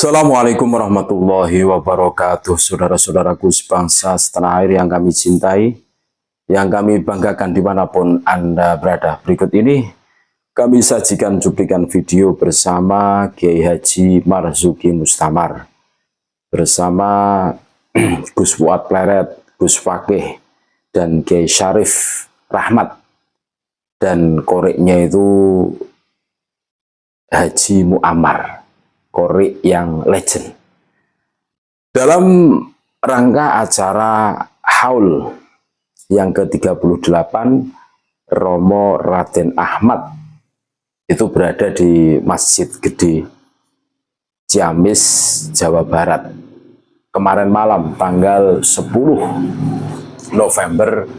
Assalamualaikum warahmatullahi wabarakatuh. Saudara-saudaraku sebangsa setanah air yang kami cintai, yang kami banggakan dimanapun Anda berada. Berikut ini kami sajikan cuplikan video bersama Kiai Haji Marzuki Mustamar bersama Gus Fuad Pleret, Gus Fakih, dan Kiai Syarif Rahmat, dan koreknya itu Haji Muammar, korek yang legend. Dalam rangka acara haul yang ke-38 Romo Raden Ahmad itu berada di Masjid Gede Ciamis, Jawa Barat kemarin malam tanggal 10 November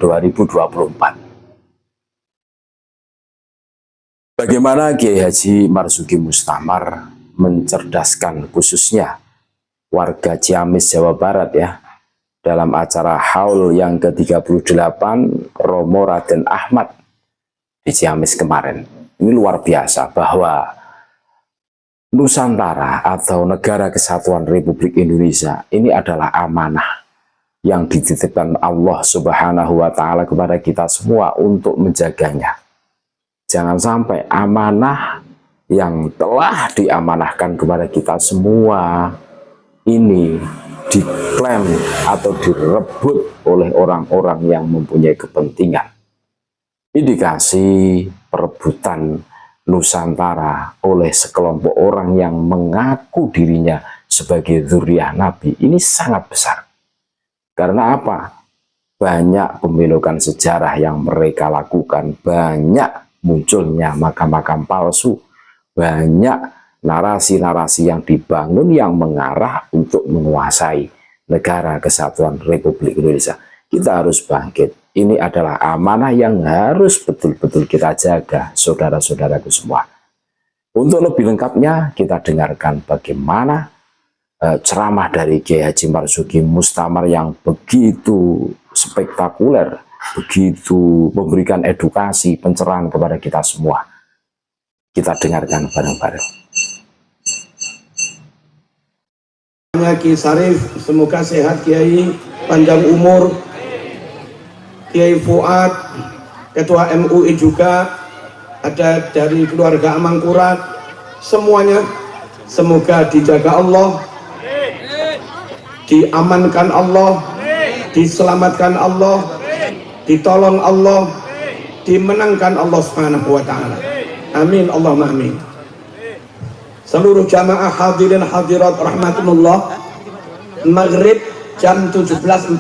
2024. Bagaimana Kiai Haji Marzuki Mustamar mencerdaskan khususnya warga Ciamis, Jawa Barat ya, dalam acara haul yang ke-38 Romo Raden Ahmad di Ciamis kemarin. Ini luar biasa bahwa Nusantara atau Negara Kesatuan Republik Indonesia ini adalah amanah yang dititipkan Allah Subhanahu wa Ta'ala kepada kita semua untuk menjaganya. Jangan sampai amanah yang telah diamanahkan kepada kita semua ini diklaim atau direbut oleh orang-orang yang mempunyai kepentingan. Indikasi perebutan Nusantara oleh sekelompok orang yang mengaku dirinya sebagai zuriat Nabi ini sangat besar. Karena apa? Banyak pembelokan sejarah yang mereka lakukan, banyak munculnya makam-makam palsu, banyak narasi-narasi yang dibangun yang mengarah untuk menguasai Negara Kesatuan Republik Indonesia. Kita harus bangkit. Ini adalah amanah yang harus betul-betul kita jaga, saudara-saudaraku semua. Untuk lebih lengkapnya, kita dengarkan bagaimana ceramah dari Kiai Haji Marzuki Mustamar yang begitu spektakuler, begitu memberikan edukasi, pencerahan kepada kita semua. Kita dengarkan bareng-bareng. Kiai Syarif, semoga sehat Kiai, panjang umur. Kiai Fuad, Ketua MUI juga, ada dari keluarga Amangkurat, semuanya semoga dijaga Allah, diamankan Allah, diselamatkan Allah, ditolong Allah, dimenangkan Allah Subhanahu wa Ta'ala. Amin, Allahumma amin. Seluruh jamaah hadirin hadirat rahmatullah, maghrib jam 17.42.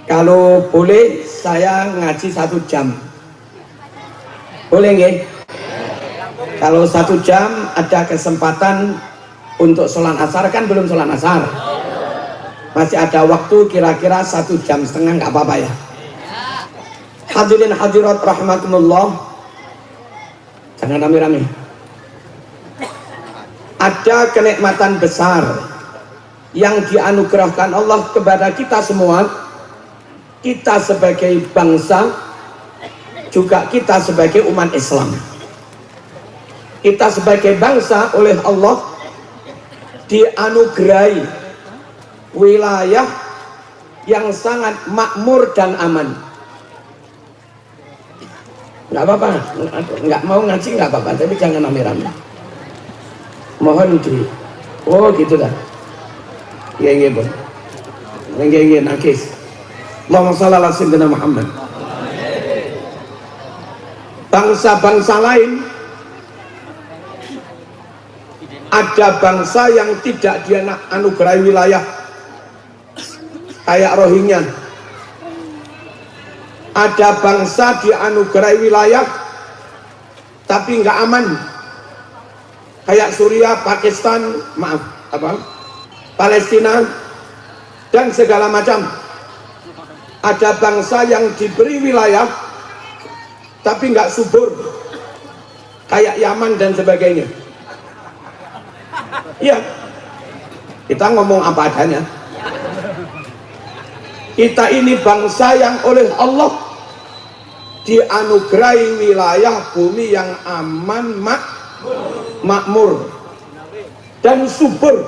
Kalau boleh saya ngaji 1 jam, boleh nggih? Kalau 1 jam ada kesempatan untuk sholat asar, kan belum sholat asar, masih ada waktu kira-kira 1,5 jam, nggak apa-apa ya. Hadirin hadirat rahmatullah, jangan rame-rame. Ada kenikmatan besar yang dianugerahkan Allah kepada kita semua, kita sebagai bangsa, juga kita sebagai umat Islam. Kita sebagai bangsa oleh Allah dianugerahi wilayah yang sangat makmur dan aman. Nggak apa-apa, nggak mau ngaji nggak apa-apa, tapi jangan rame-rame. Mohon di, oh gitu dah. Iya bun, iya nakis. Allahumma shalli ala sayyidina Muhammad. Bangsa-bangsa lain, ada bangsa yang tidak dianugerahi wilayah, kayak Rohingya. Ada bangsa dianugerahi wilayah tapi nggak aman, kayak Suriah, Pakistan, Palestina dan segala macam. Ada bangsa yang diberi wilayah tapi nggak subur, kayak Yaman dan sebagainya. Iya, kita ngomong apa adanya. Kita ini bangsa yang oleh Allah dianugerahi wilayah bumi yang aman, makmur. dan subur.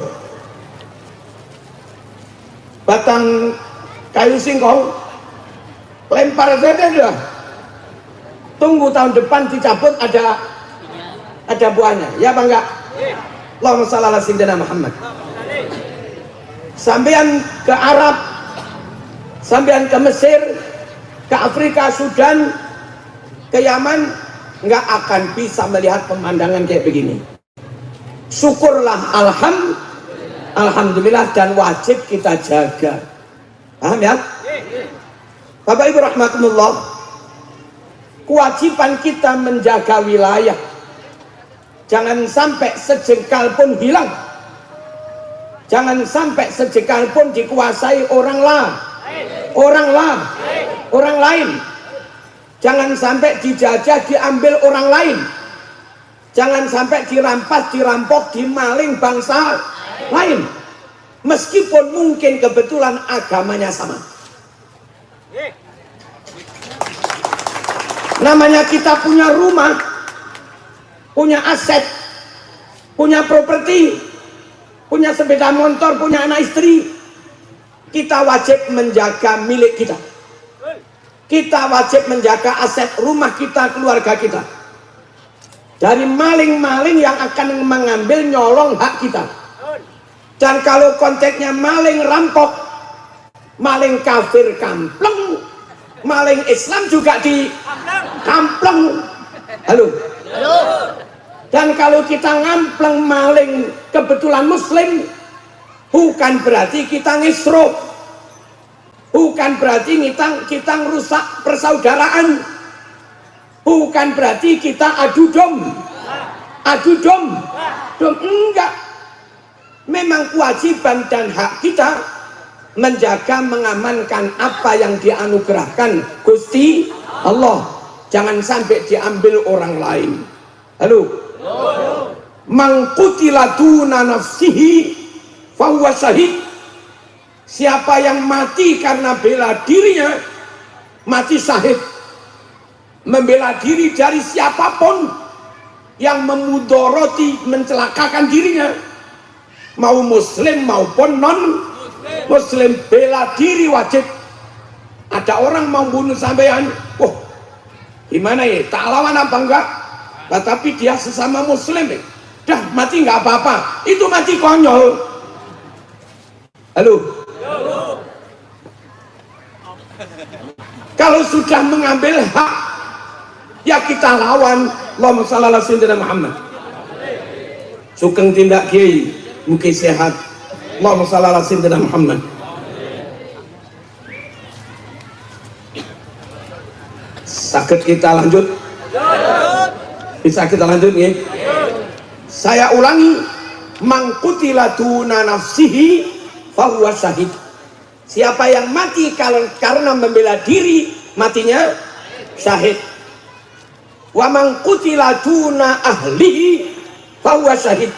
Batang kayu singkong lempar saja dah. Tunggu tahun depan dicabut ada buahnya. Ya bangga. Allahumma shalli ala sayyidina Muhammad. Sampean ke Arab, sampean ke Mesir, ke Afrika, Sudan, ke Yaman, nggak akan bisa melihat pemandangan kayak begini. Syukurlah, alhamdulillah, dan wajib kita jaga. Paham ya? Bapak Ibu rahmatullah, kewajiban kita menjaga wilayah. Jangan sampai sejengkal pun hilang. Jangan sampai sejengkal pun dikuasai orang lain. Jangan sampai dijajah, diambil orang lain. Jangan sampai dirampas, dirampok, dimaling bangsa lain. Meskipun mungkin kebetulan agamanya sama. Namanya kita punya rumah, punya aset, punya properti, punya sepeda motor, punya anak istri, kita wajib menjaga milik kita. Kita wajib menjaga aset rumah kita, keluarga kita, dari maling-maling yang akan mengambil, nyolong hak kita. Dan kalau konteksnya maling rampok, maling kafir kampleng, maling Islam juga di kampleng. Halo. Dan kalau kita ngampleng maling kebetulan muslim, bukan berarti kita ngisrup, bukan berarti kita merusak persaudaraan, bukan berarti kita adu dom, enggak. Memang kewajiban dan hak kita menjaga, mengamankan apa yang dianugerahkan Gusti Allah. Jangan sampai diambil orang lain. Halo. Man qutila duna nafsihi fahuwa syahid. Siapa yang mati karena bela dirinya, mati syahid. Membela diri dari siapapun yang memudoroti, mencelakakan dirinya, mau muslim maupun non muslim, bela diri wajib. Ada orang mau bunuh sampean, wah gimana ya, tak lawan apa enggak? Nah, tapi dia sesama muslim, dah mati nggak apa-apa, itu mati konyol. Halo. Kalau sudah mengambil hak, ya kita lawan. Allahumma shalli ala sayyidina Muhammad. Sugeng tindak kiai, mugi sehat. Allahumma shalli ala sayyidina Muhammad. Sakit kita lanjut? Bisa kita lanjut ya? Saya ulangi, man qutila duna nafsihi fahuwa syahid. Siapa yang mati karena membela diri, matinya syahid. Wa man qutila duna ahlihi fahuwa syahid.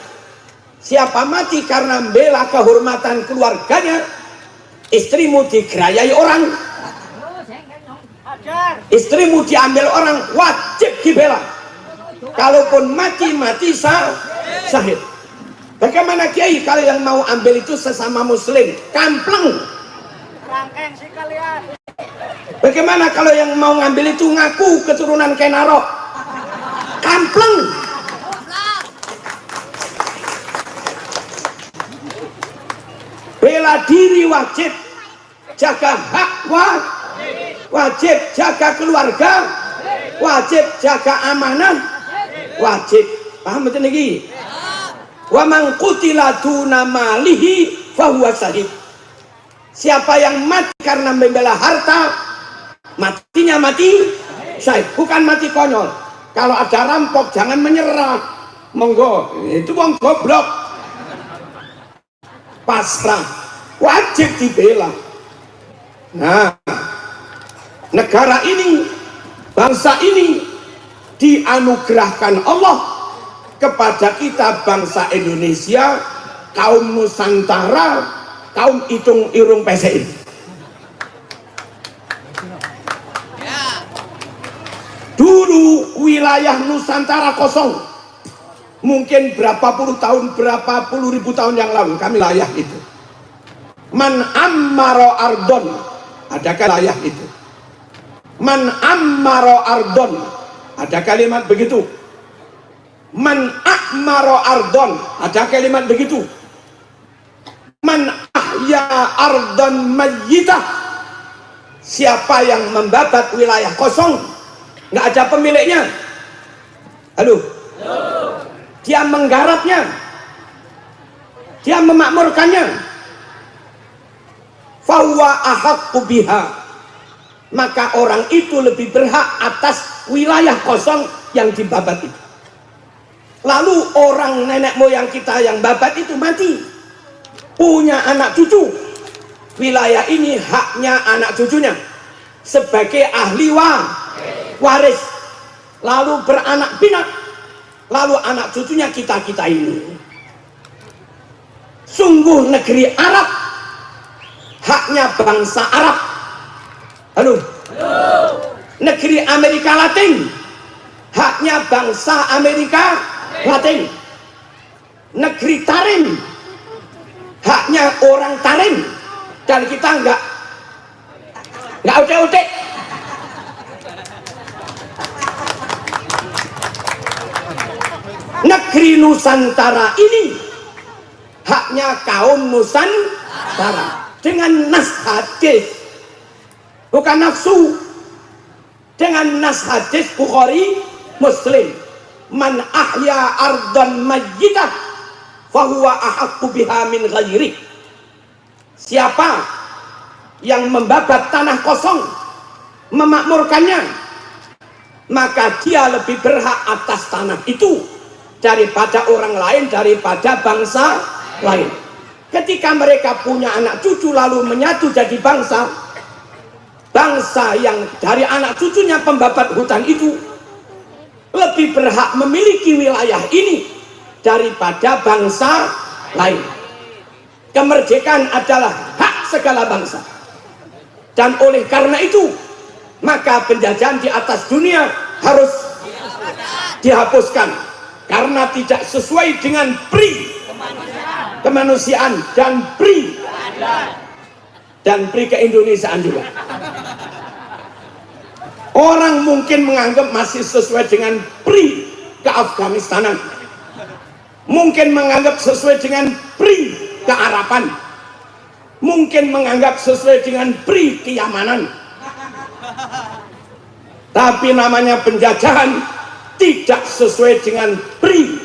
Siapa mati karena membela kehormatan keluarganya, istrimu digerayai orang, istrimu diambil orang, wajib dibela. Kalaupun mati syahid. Bagaimana kiai kalau yang mau ambil itu sesama muslim? Kampleng. Rangkeng sih kalian. Bagaimana kalau yang mau ngambil itu ngaku keturunan Kenaro? Kampleng. Bela diri wajib, jaga hak wajib, jaga keluarga wajib, jaga amanah wajib. Paham betul lagi? Wa man qutila duna malihi fahuwa syahid. Siapa yang mati karena membela harta, matinya mati syahid, bukan mati konyol. Kalau ada rampok jangan menyerah, monggo, itu wong goblok, pasrah, wajib dibela. Nah, negara ini, bangsa ini dianugerahkan Allah kepada kita, bangsa Indonesia, kaum Nusantara, kaum Itung Irung PSI. Dulu wilayah Nusantara kosong, Mungkin berapa puluh tahun, berapa puluh ribu tahun yang lalu kami wilayah itu. Man ammaro ardon, ada wilayah itu. Man ammaro ardon, ada kalimat begitu. Man a'maro ardon, ada kalimat begitu. Man ahya ardon mayyitah, siapa yang membabat wilayah kosong, nggak ada pemiliknya. Halo, dia menggarapnya, dia memakmurkannya. Fahuwa ahaqqu biha, maka orang itu lebih berhak atas wilayah kosong yang dibabat itu. Lalu orang nenek moyang kita yang babat itu mati, punya anak cucu, wilayah ini haknya anak cucunya sebagai ahli waris, lalu beranak pinak, lalu anak cucunya kita-kita ini. Sungguh negeri Arab haknya bangsa Arab. Halo, negeri Amerika Latin haknya bangsa Amerika Latin. Negeri Tarim haknya orang Tarim, dan kita enggak otek-otek. Negeri Nusantara ini haknya kaum Nusantara dengan nas hadis, bukan nafsu, dengan nas hadis Bukhari Muslim. Man ahya ardan mayyitah fahuwa ahaqqu biha min ghairi. Siapa yang membabat tanah kosong, memakmurkannya, maka dia lebih berhak atas tanah itu daripada orang lain, daripada bangsa lain. Ketika mereka punya anak cucu lalu menyatu jadi bangsa, bangsa yang dari anak cucunya pembabat hutan itu lebih berhak memiliki wilayah ini daripada bangsa lain. Kemerdekaan adalah hak segala bangsa, dan oleh karena itu maka penjajahan di atas dunia harus dihapuskan karena tidak sesuai dengan pri kemanusiaan dan pri keindonesiaan juga. Orang mungkin menganggap masih sesuai dengan pri keafganistanan, mungkin menganggap sesuai dengan pri kearapan, mungkin menganggap sesuai dengan pri keyamanan. Tapi namanya penjajahan tidak sesuai dengan pri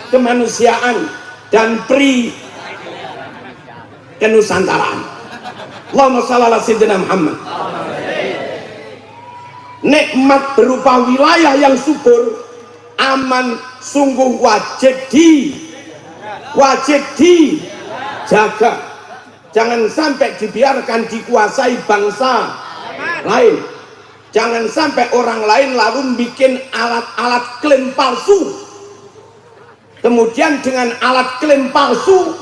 kemanusiaan dan pri kenusantaraan. Allahumma shalli ala sayyidina Muhammad. Nikmat berupa wilayah yang subur, aman, sungguh wajib dijaga. Jangan sampai dibiarkan dikuasai bangsa lain. Jangan sampai orang lain lalu bikin alat-alat klaim palsu, kemudian dengan alat klaim palsu,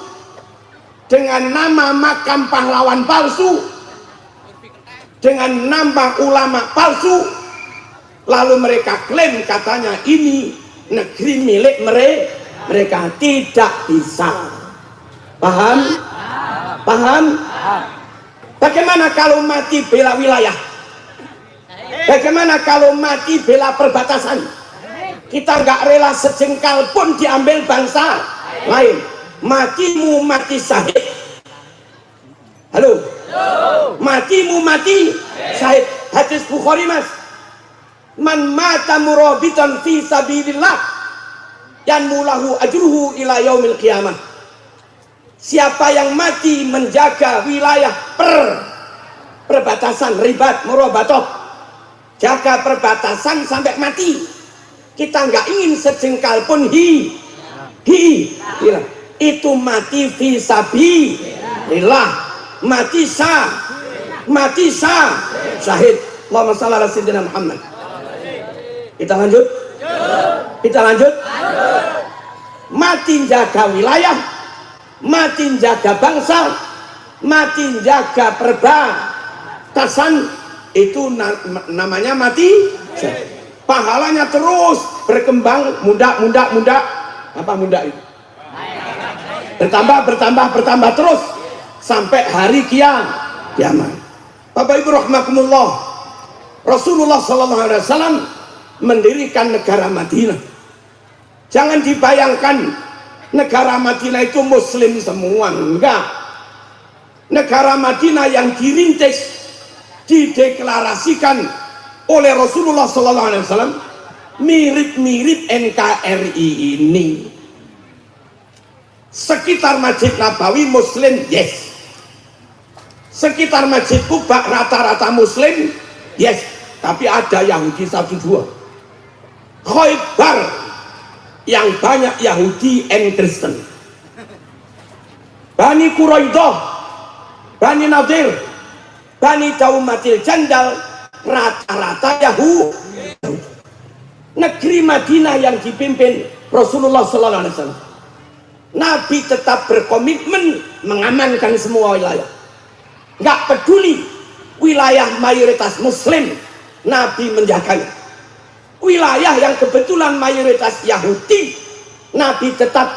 dengan nama makam pahlawan palsu, dengan nama ulama palsu, lalu mereka klaim katanya ini negeri milik mereka. Tidak bisa. Paham? Bagaimana kalau mati bela wilayah? Bagaimana kalau mati bela perbatasan? Kita nggak rela sejengkal pun diambil bangsa lain. Matimu mati syahid. Halo, matimu mati syahid. Hadis Bukhari mas, man mata murabitan fi sabilillah yanmulahu ajruhu ila yaumil qiyamah. Siapa yang mati menjaga wilayah perbatasan, ribat, murabatoh, jaga perbatasan sampai mati, kita nggak ingin sejengkal pun hilang. Itu mati fi sabilillah, mati syahid. Allahumma shalli ala sayyidina Muhammad. Kita lanjut. Mati jaga wilayah, mati jaga bangsa, mati jaga perbatasan, itu namanya mati. Pahalanya terus berkembang, muda Apa munda itu? Bertambah terus sampai hari kiamat. Bapak Ibu rahimakumullah, Rasulullah sallallahu alaihi wasallam mendirikan negara Madinah. Jangan dibayangkan negara Madinah itu muslim semua, enggak. Negara Madinah yang dirintis, dideklarasikan oleh Rasulullah sallallahu alaihi wasallam mirip-mirip NKRI ini. Sekitar Masjid Nabawi muslim, yes. Sekitar Masjid Kuba rata-rata muslim, yes. Tapi ada Yahudi 1-2. Khaybar yang banyak Yahudi and Kristen. Bani Quraidah, Bani Nadir, Bani Daumatil Jandal rata-rata Yahudi. Negeri Madinah yang dipimpin Rasulullah sallallahu alaihi wasallam, Nabi tetap berkomitmen mengamankan semua wilayah. Nggak peduli wilayah mayoritas muslim, Nabi menjaganya. Wilayah yang kebetulan mayoritas Yahudi, Nabi tetap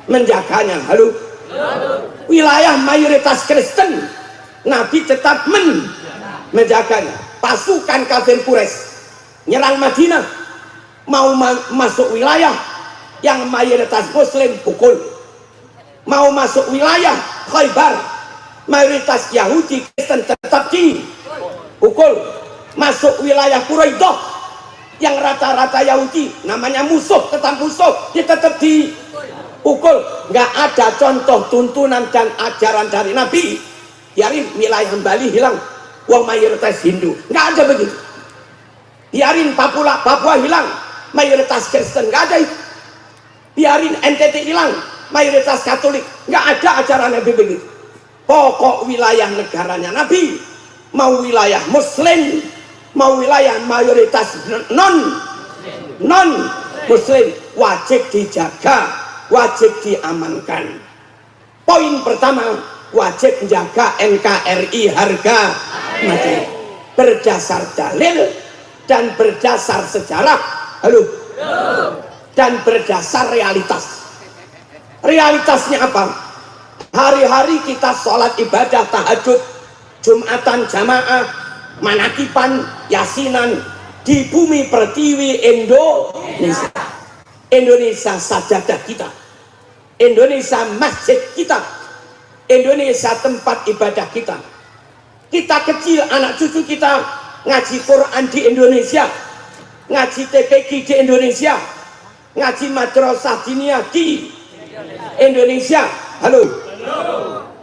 menjaganya. Halo? Wilayah mayoritas Kristen, Nabi tetap menjaganya. Pasukan kafir Quraisy nyerang Madinah, mau masuk wilayah yang mayoritas muslim, pukul. Mau masuk wilayah Khaybar, mayoritas Yahudi Kristen, tetap dipukul. Masuk wilayah Quraidah yang rata-rata Yahudi, namanya musuh, tetap musuh, dia tetap dipukul. Nggak ada contoh tuntunan dan ajaran dari Nabi biarin wilayah Bali hilang, wong mayoritas Hindu, nggak ada begitu. Biarin Papua hilang, mayoritas Kristen, nggak ada itu. Biarin NTT hilang, mayoritas Katolik, nggak ada ajaran Nabi begitu. Pokok wilayah negaranya Nabi, mau wilayah Muslim, mau wilayah mayoritas non Muslim, wajib dijaga, wajib diamankan. Poin pertama, wajib menjaga NKRI harga mati berdasar dalil dan berdasar sejarah. Halo? Dan berdasar realitas. Realitasnya apa? Hari-hari kita sholat ibadah tahajud, Jumatan jamaah, manakipan, yasinan di bumi pertiwi Indonesia. Indonesia sajadah kita, Indonesia masjid kita, Indonesia tempat ibadah kita. Kita kecil, anak cucu kita ngaji Quran di Indonesia, ngaji TPQ di Indonesia, ngaji madrasah diniyah di Indonesia. Halo?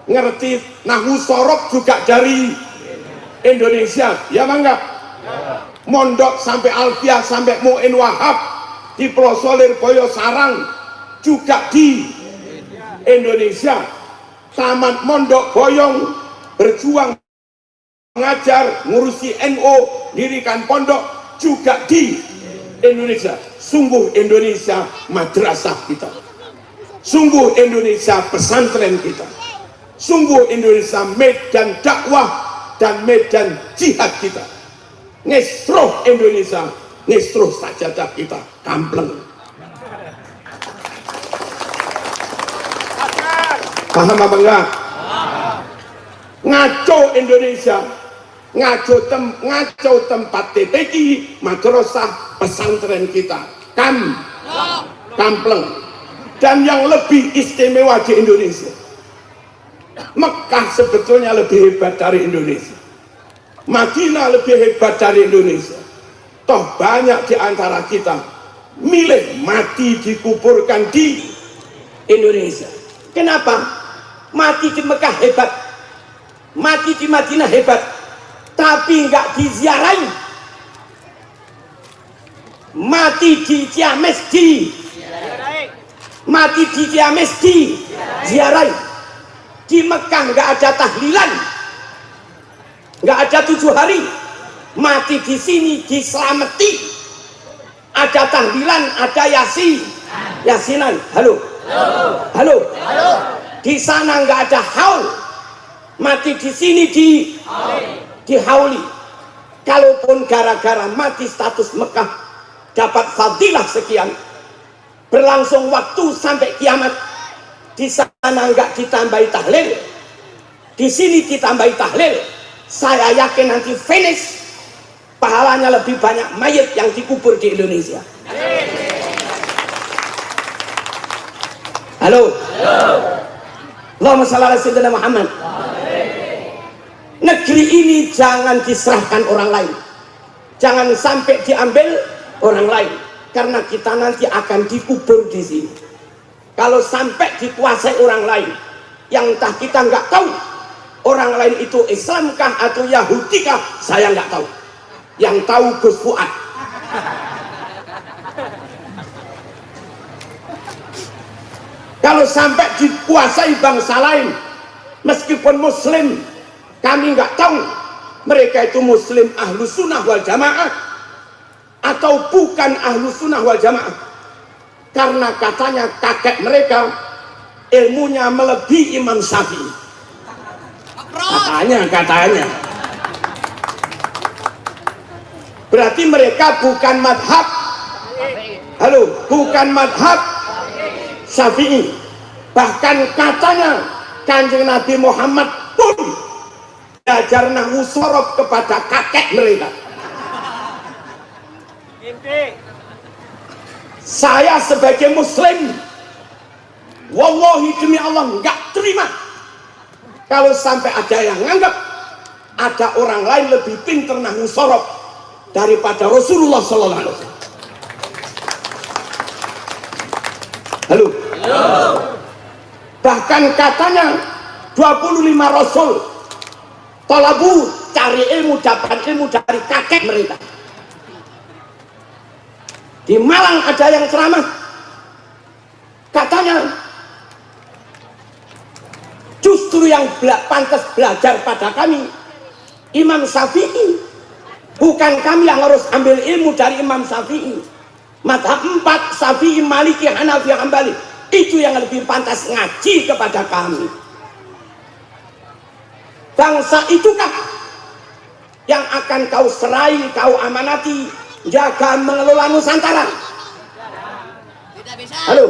Ngerti nahwu sorok juga dari Indonesia, ya bangga. Mondok sampai Alfiah sampai Mu'in Wahab di Plosolir Boyo Sarang juga di Indonesia. Tamat Mondok Boyong berjuang mengajar, ngurusi NU, dirikan pondok juga di Indonesia. Sungguh Indonesia madrasah kita, sungguh Indonesia pesantren kita, sungguh Indonesia medan dakwah dan medan jihad kita. Ngesroh Indonesia, ngesroh sajadah kita kampleng. Paham apa enggak? Ngaco Indonesia, ngaco tempat TPQ, madrasah pesantren kita kampleng. Dan yang lebih istimewa di Indonesia, Mekah sebetulnya lebih hebat dari Indonesia, Madinah lebih hebat dari Indonesia. Toh banyak di antara kita milih mati dikuburkan di Indonesia. Kenapa? Mati di Mekah hebat, mati di Madinah hebat, tapi nggak diziarahi. Mati di Ciamis mati di Ciamis di ziarahi. Di Mekah nggak ada tahlilan, nggak ada 7 hari. Mati di sini diselamati, ada tahlilan, ada yasinan. Halo? Halo? Di sana nggak ada haul, mati di sini dihauli. Kalaupun gara-gara mati status Mekah dapat fadilah sekian, berlangsung waktu sampai kiamat. Di sana enggak ditambahi tahlil, di sini ditambahi tahlil. Saya yakin nanti finish pahalanya lebih banyak mayat yang dikubur di Indonesia. Halo. Allahumma shalli ala sayyidina Muhammad. Negeri ini jangan diserahkan orang lain, jangan sampai diambil orang lain, karena kita nanti akan dikubur di sini. Kalau sampai dikuasai orang lain yang entah kita nggak tahu orang lain itu Islamkah atau Yahudikah, saya nggak tahu. Yang tahu Gus Fuad. Kalau sampai dikuasai bangsa lain, meskipun Muslim, kami nggak tahu mereka itu Muslim ahlu sunnah wal jamaah atau bukan ahlu sunnah wal jamaah, karena katanya kakek mereka ilmunya melebihi Imam Syafi'i. Katanya. Berarti mereka bukan madhab, bukan madhab Syafi'i. Bahkan katanya Kanjeng Nabi Muhammad pun belajar nahwu sorob kepada kakek mereka. Saya sebagai muslim, wallahi demi Allah nggak terima kalau sampai ada yang nganggap ada orang lain lebih pintar nahwu sorob daripada Rasulullah sallallahu alaihi wasallam. Halo. Bahkan katanya 25 rasul talabu, cari ilmu, dapat ilmu dari kakek mereka. Di Malang ada yang ceramah, katanya justru yang pantas belajar pada kami Imam Syafi'i, bukan kami yang harus ambil ilmu dari Imam Syafi'i. Madhab 4 Syafi'i, Maliki, Hanafi, Hambali, itu yang lebih pantas ngaji kepada kami. Bangsa itukah yang akan kau serai, kau amanati, jaga mengelola Nusantara? Tidak bisa. Halo?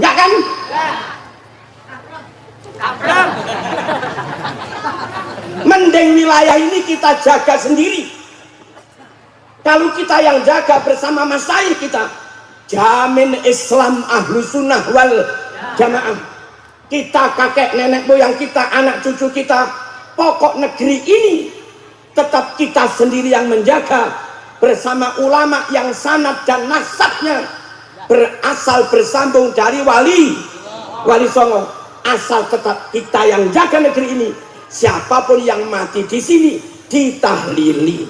Enggak kan? Mending wilayah ini kita jaga sendiri. Kalau kita yang jaga bersama masyayikh kita, jamin Islam ahlu sunnah wal jamaah. Kita, kakek nenek moyang kita, anak cucu kita, pokok negeri ini tetap kita sendiri yang menjaga bersama ulama yang sanad dan nasabnya berasal bersambung dari wali songo. Asal tetap kita yang jaga negeri ini. Siapapun yang mati di sini ditahlili,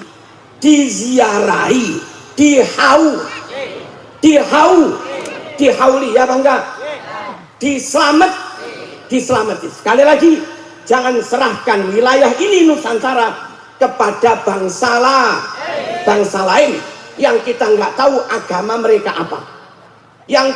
diziarahi, dihauli, ya bangga, diselamati. Sekali lagi, jangan serahkan wilayah ini Nusantara kepada bangsa lain yang kita nggak tahu agama mereka apa, yang